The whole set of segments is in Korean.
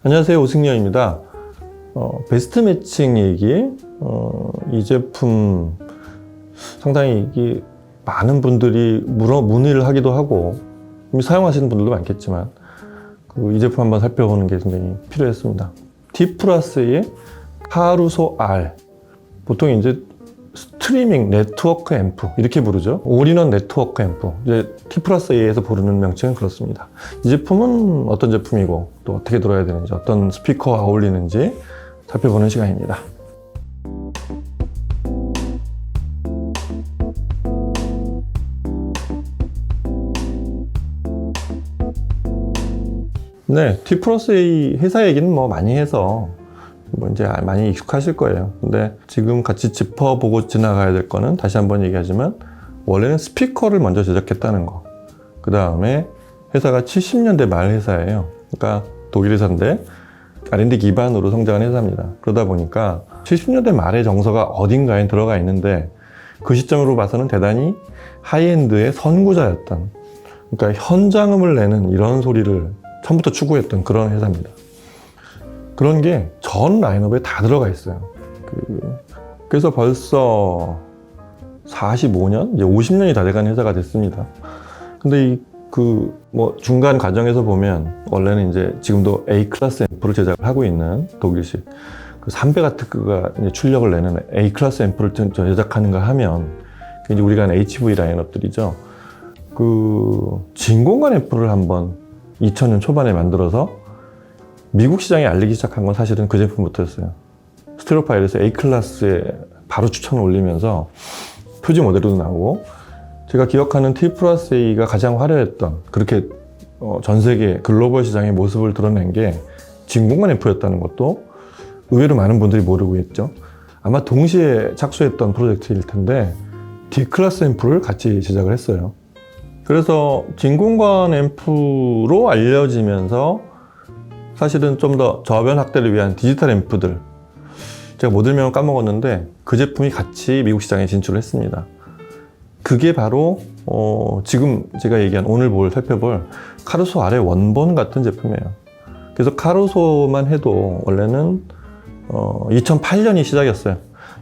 안녕하세요, 오승렬입니다. 베스트 매칭 얘기. 이 제품 상당히 많은 분들이 문의를 하기도 하고 이미 사용하시는 분들도 많겠지만 이 제품 한번 살펴보는 게 굉장히 필요했습니다. T 플러스의 카루소 R, 보통 이제 스트리밍 네트워크 앰프 이렇게 부르죠. 올인원 네트워크 앰프, 이제 T 플러스 A에서 부르는 명칭은 그렇습니다. 이 제품은 어떤 제품이고 또 어떻게 들어야 되는지, 어떤 스피커와 어울리는지 살펴보는 시간입니다. 네, T 플러스 A 회사 얘기는 많이 해서 이제 많이 익숙하실 거예요. 근데 지금 같이 짚어보고 지나가야 될 거는 다시 한번 얘기하지만, 원래는 스피커를 먼저 제작했다는 거. 그 다음에 회사가 70년대 말 회사예요. 그러니까 독일 회사인데 R&D 기반으로 성장한 회사입니다. 그러다 보니까 70년대 말의 정서가 어딘가에 들어가 있는데, 그 시점으로 봐서는 대단히 하이엔드의 선구자였던, 그러니까 현장음을 내는 이런 소리를 처음부터 추구했던 그런 회사입니다. 그런 게 전 라인업에 다 들어가 있어요. 그래서 벌써 45년? 이제 50년이 다 돼가는 회사가 됐습니다. 근데 중간 과정에서 보면, 원래는 이제 지금도 A 클래스 앰프를 제작을 하고 있는 독일식 300W가 이제 출력을 내는 A 클래스 앰프를 제작하는가 하면, 이제 우리가 아는 HV 라인업들이죠. 진공관 앰프를 한번 2000년 초반에 만들어서 미국 시장에 알리기 시작한 건 사실은 그 제품부터였어요. 스테레오파일에서 A 클래스에 바로 추천을 올리면서 표지 모델도 나오고, 제가 기억하는 T 플러스 A가 가장 화려했던, 그렇게 전 세계 글로벌 시장의 모습을 드러낸 게 진공관 앰프였다는 것도 의외로 많은 분들이 모르고 있죠. 아마 동시에 착수했던 프로젝트일 텐데 D 클래스 앰프를 같이 제작을 했어요. 그래서 진공관 앰프로 알려지면서 사실은 좀 더 저변 확대를 위한 디지털 앰프들, 제가 모델명을 까먹었는데 그 제품이 같이 미국 시장에 진출을 했습니다. 그게 바로 지금 제가 얘기한, 오늘 살펴볼 카루소 R의 원본 같은 제품이에요. 그래서 카루소만 해도 원래는 2008년이 시작이었어요.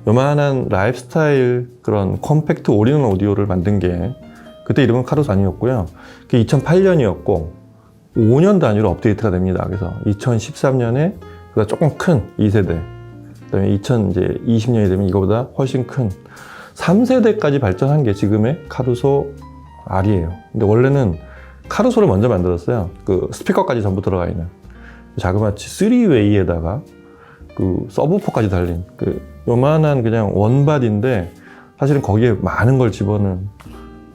요만한 라이프스타일 그런 컴팩트 올인원 오디오를 만든 게, 그때 이름은 카루소 아니었고요. 그게 2008년이었고 5년 단위로 업데이트가 됩니다. 그래서 2013년에 그보다 조금 큰 2세대, 그다음에 2020년이 되면 이거보다 훨씬 큰 3세대까지 발전한 게 지금의 카루소 R이에요. 근데 원래는 카루소를 먼저 만들었어요. 스피커까지 전부 들어가 있는 자그마치 3웨이에다가 서브우퍼까지 달린 요만한 그냥 원바디인데, 사실은 거기에 많은 걸 집어넣은,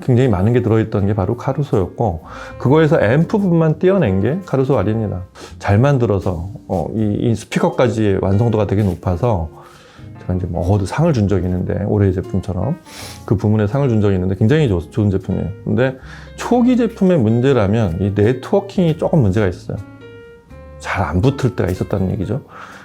굉장히 많은 게 들어있던 게 바로 카루소였고, 그거에서 앰프분만 떼어낸 게 카루소 R입니다. 잘 만들어서 이 스피커까지의 완성도가 되게 높아서 제가 이제 상을 준 적이 있는데, 올해의 제품처럼 그 부문에 상을 준 적이 있는데 굉장히 좋은 제품이에요. 근데 초기 제품의 문제라면 이 네트워킹이 조금 문제가 있어요. 잘 안 붙을 때가 있었다는 얘기죠.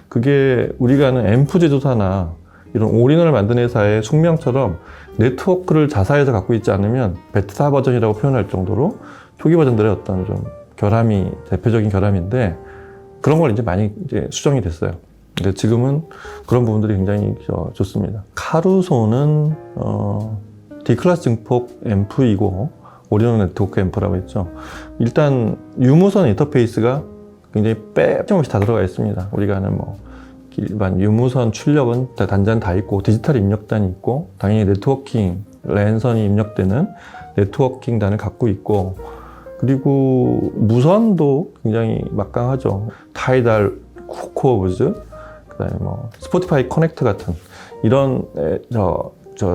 그게 우리가 아는 앰프 제조사나 이런 올인원을 만든 회사의 숙명처럼 네트워크를 자사에서 갖고 있지 않으면 베타 버전이라고 표현할 정도로 초기 버전들의 어떤 좀 결함이, 대표적인 결함인데, 그런 걸 이제 많이 수정이 됐어요. 근데 지금은 그런 부분들이 굉장히 좋습니다. 카루소는 D 클래스 증폭 앰프이고 올인원 네트워크 앰프라고 했죠. 일단 유무선 인터페이스가 굉장히 빼짐없이 다 들어가 있습니다. 우리가 아는 일반 유무선 출력은 단자는 다 있고, 디지털 입력단이 있고, 당연히 네트워킹 랜선이 입력되는 네트워킹단을 갖고 있고, 그리고 무선도 굉장히 막강하죠. 타이달, 코어브즈, 그다음에 스포티파이 커넥트 같은 이런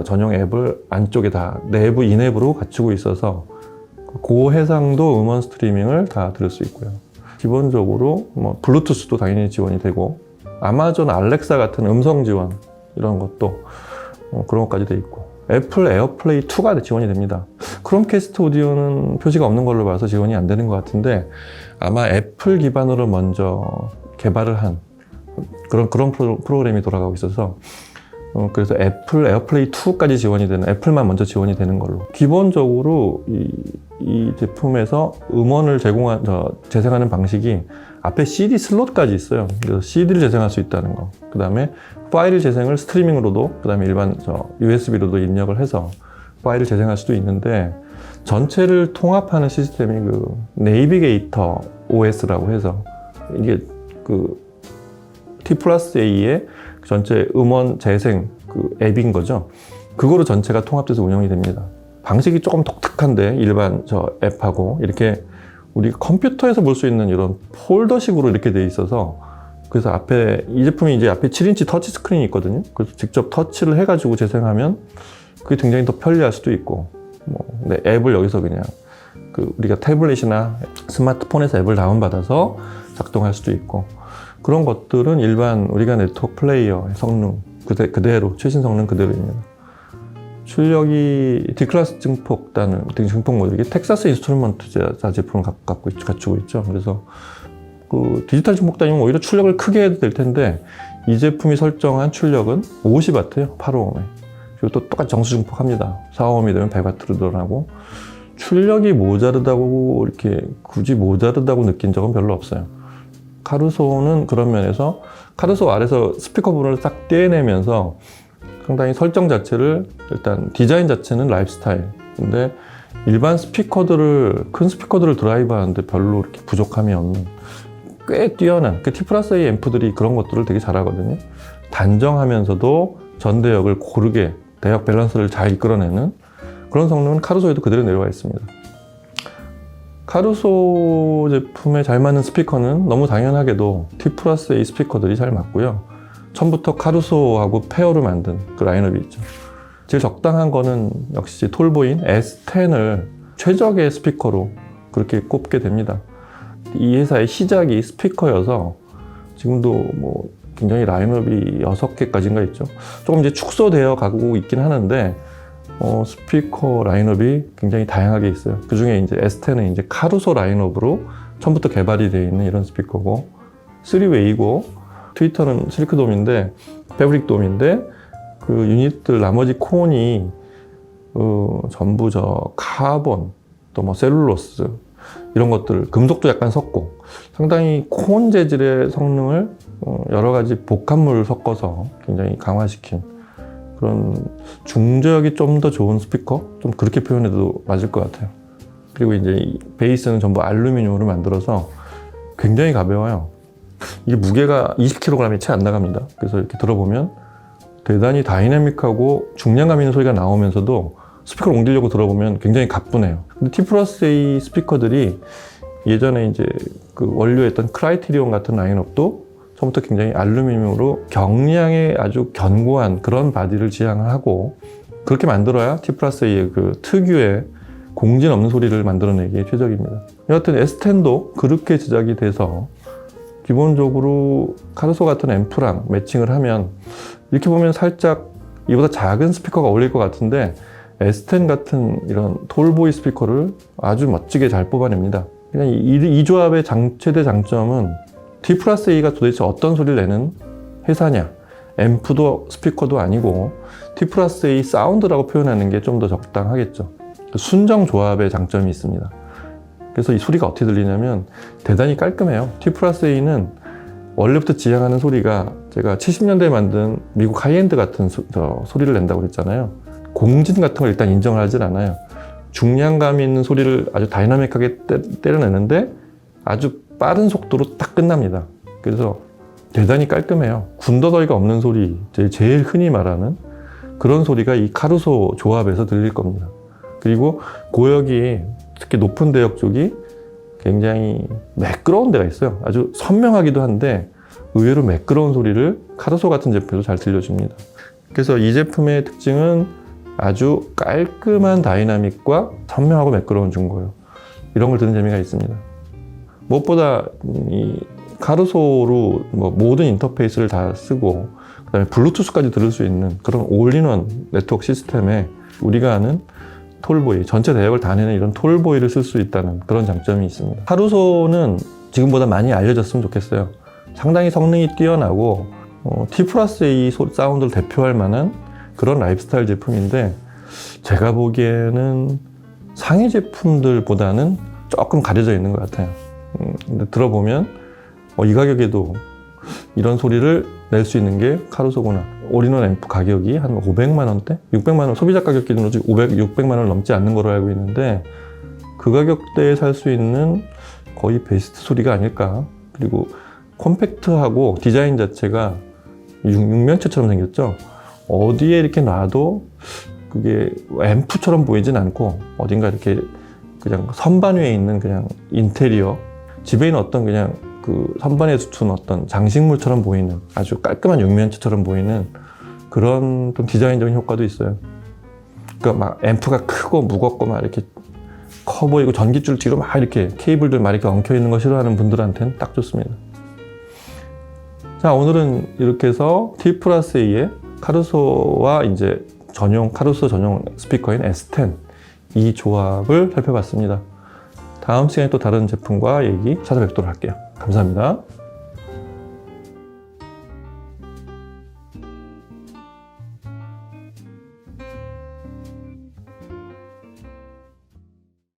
전용 앱을 안쪽에 다 내부 인앱으로 갖추고 있어서 고해상도 음원 스트리밍을 다 들을 수 있고요. 기본적으로 블루투스도 당연히 지원이 되고, 아마존 알렉사 같은 음성 지원 이런 것도 그런 것까지 돼 있고, 애플 에어플레이 2가 지원이 됩니다. 크롬캐스트 오디오는 표시가 없는 걸로 봐서 지원이 안 되는 것 같은데, 아마 애플 기반으로 먼저 개발을 한 그런 프로그램이 돌아가고 있어서 그래서 애플 에어플레이 2까지 지원이 되는, 애플만 먼저 지원이 되는 걸로. 기본적으로 이 제품에서 음원을 재생하는 방식이 앞에 CD 슬롯까지 있어요. 그래서 CD를 재생할 수 있다는 거. 그 다음에 파일 재생을 스트리밍으로도, 그 다음에 일반 USB로도 입력을 해서 파일을 재생할 수도 있는데, 전체를 통합하는 시스템이 그 네이비게이터 OS라고 해서, 이게 그 T+A의 전체 음원 재생 그 앱인 거죠. 그거로 전체가 통합돼서 운영이 됩니다. 방식이 조금 독특한데, 일반 앱하고 이렇게 우리 컴퓨터에서 볼 수 있는 이런 폴더식으로 이렇게 돼 있어서, 그래서 앞에 이 제품이 이제 앞에 7인치 터치 스크린이 있거든요. 그래서 직접 터치를 해가지고 재생하면 그게 굉장히 더 편리할 수도 있고, 네, 앱을 여기서 그냥 우리가 태블릿이나 스마트폰에서 앱을 다운받아서 작동할 수도 있고, 그런 것들은 일반 우리가 네트워크 플레이어의 성능 그대로, 최신 성능 그대로입니다. 출력이 D클래스 증폭 모드, 이게 텍사스 인스트루먼트사 제품을 갖추고 있죠. 그래서 그 디지털 증폭단이면 오히려 출력을 크게 해도 될 텐데, 이 제품이 설정한 출력은 50W예요. 850에. 그리고 또 똑같이 정수 증폭합니다. 450이 되면 100W로 늘어나고, 출력이 모자르다고 이렇게 굳이 모자르다고 느낀 적은 별로 없어요. 카루소는 그런 면에서 카루소 아래서 스피커 부분을 싹 떼내면서 상당히 설정 자체를, 일단 디자인 자체는 라이프스타일. 근데 일반 큰 스피커들을 드라이브 하는데 별로 이렇게 부족함이 없는 꽤 뛰어난 T+A 앰프들이 그런 것들을 되게 잘하거든요. 단정하면서도 전대역을 고르게, 대역 밸런스를 잘 이끌어내는 그런 성능은 카루소에도 그대로 내려와 있습니다. 카루소 제품에 잘 맞는 스피커는 너무 당연하게도 T+A 스피커들이 잘 맞고요. 처음부터 카루소하고 페어로 만든 그 라인업이 있죠. 제일 적당한 거는 역시 톨보인 S10을 최적의 스피커로 그렇게 꼽게 됩니다. 이 회사의 시작이 스피커여서 지금도 굉장히 라인업이 6개까지인가 있죠. 조금 이제 축소되어 가고 있긴 하는데, 스피커 라인업이 굉장히 다양하게 있어요. 그 중에 이제 S10은 이제 카루소 라인업으로 처음부터 개발이 되어 있는 이런 스피커고, 3웨이고, 트위터는 실크돔인데, 패브릭돔인데, 그 유닛들 나머지 콘이 전부 카본, 또 셀룰로스, 이런 것들, 금속도 약간 섞고, 상당히 콘 재질의 성능을 여러 가지 복합물을 섞어서 굉장히 강화시킨 그런 중저역이 좀 더 좋은 스피커? 좀 그렇게 표현해도 맞을 것 같아요. 그리고 이제 베이스는 전부 알루미늄으로 만들어서 굉장히 가벼워요. 이게 무게가 20kg이 채 안 나갑니다. 그래서 이렇게 들어보면 대단히 다이내믹하고 중량감 있는 소리가 나오면서도 스피커를 옮기려고 들어보면 굉장히 가뿐해요. 근데 T+A 스피커들이 예전에 이제 그 원료였던 크라이테리온 같은 라인업도 처음부터 굉장히 알루미늄으로 경량의 아주 견고한 그런 바디를 지향을 하고, 그렇게 만들어야 T+A의 그 특유의 공진 없는 소리를 만들어내기에 최적입니다. 여하튼 S10도 그렇게 제작이 돼서 기본적으로 카루소 같은 앰프랑 매칭을 하면, 이렇게 보면 살짝 이보다 작은 스피커가 어울릴 것 같은데, S10 같은 이런 톨보이 스피커를 아주 멋지게 잘 뽑아냅니다. 그냥 이 조합의 최대 장점은 T+A가 도대체 어떤 소리를 내는 회사냐, 앰프도 스피커도 아니고 T+A 사운드라고 표현하는 게 좀 더 적당하겠죠. 순정 조합의 장점이 있습니다. 그래서 이 소리가 어떻게 들리냐면 대단히 깔끔해요. T+A는 원래부터 지향하는 소리가, 제가 70년대에 만든 미국 하이엔드 같은 소리를 낸다고 그랬잖아요. 공진 같은 걸 일단 인정을 하진 않아요. 중량감 있는 소리를 아주 다이나믹하게 때려내는데 아주 빠른 속도로 딱 끝납니다. 그래서 대단히 깔끔해요. 군더더기가 없는 소리, 제일 흔히 말하는 그런 소리가 이 카루소 조합에서 들릴 겁니다. 그리고 고역이, 특히 높은 대역 쪽이 굉장히 매끄러운 데가 있어요. 아주 선명하기도 한데 의외로 매끄러운 소리를 카루소 같은 제품에서 잘 들려줍니다. 그래서 이 제품의 특징은 아주 깔끔한 다이나믹과 선명하고 매끄러운 중고요. 이런 걸 듣는 재미가 있습니다. 무엇보다 이 카루소로 모든 인터페이스를 다 쓰고, 그다음에 블루투스까지 들을 수 있는 그런 올인원 네트워크 시스템에 우리가 아는 톨보이, 전체 대역을 다 내는 이런 톨보이를 쓸 수 있다는 그런 장점이 있습니다. 카루소는 지금보다 많이 알려졌으면 좋겠어요. 상당히 성능이 뛰어나고 T 플러스 A 사운드를 대표할 만한 그런 라이프스타일 제품인데 제가 보기에는 상위 제품들보다는 조금 가려져 있는 것 같아요. 근데 들어보면 이 가격에도 이런 소리를 낼 수 있는 게 카루소구나. 올인원 앰프 가격이 한 500만 원대? 600만 원, 소비자 가격 기준으로 600만 원을 넘지 않는 걸로 알고 있는데 그 가격대에 살 수 있는 거의 베스트 소리가 아닐까. 그리고 콤팩트하고 디자인 자체가 육면체처럼 생겼죠. 어디에 이렇게 놔도 그게 앰프처럼 보이진 않고 어딘가 이렇게 그냥 선반 위에 있는 그냥 인테리어, 집에 있는 어떤 그냥 그 선반에 둔 어떤 장식물처럼 보이는 아주 깔끔한 육면체처럼 보이는 그런 좀 디자인적인 효과도 있어요. 그러니까 막 앰프가 크고 무겁고 막 이렇게 커 보이고 전기줄 뒤로 막 이렇게 케이블들 막 이렇게 엉켜 있는 거 싫어하는 분들한테는 딱 좋습니다. 자, 오늘은 이렇게 해서 T 플러스 A의 카루소와 이제 카루소 전용 스피커인 S10 이 조합을 살펴봤습니다. 다음 시간에 또 다른 제품과 얘기 찾아뵙도록 할게요. 감사합니다.